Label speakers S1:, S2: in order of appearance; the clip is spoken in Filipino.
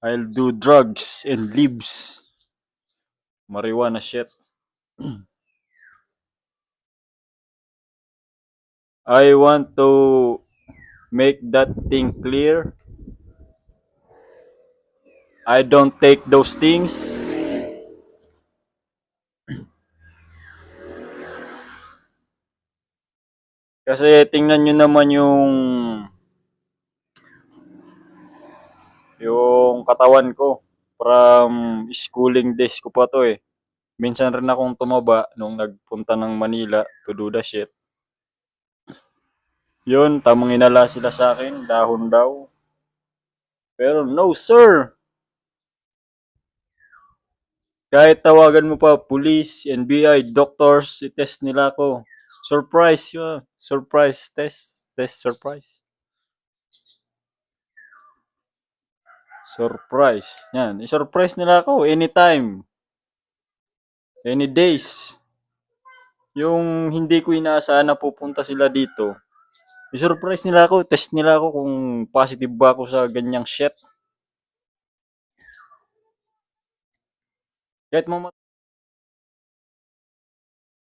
S1: I'll do drugs and leaves. Marijuana shit. I want to make that thing clear. I don't take those things. Kasi tingnan nyo naman yung katawan ko. From schooling days ko pa to eh. Minsan rin akong tumaba nung nagpunta ng Manila to do the shit. Yun, tamang inala sila sa akin, dahon daw. Pero no sir! Kahit tawagan mo pa, police, NBI, doctors, i-test nila ako. Surprise yun. Surprise test. Test surprise. Surprise. Yan. I-surprise nila ako anytime. Any days. Yung hindi ko inaasahan na pupunta sila dito. I-surprise nila ako. Test nila ako kung positive ba ako sa ganyang shit. Kahit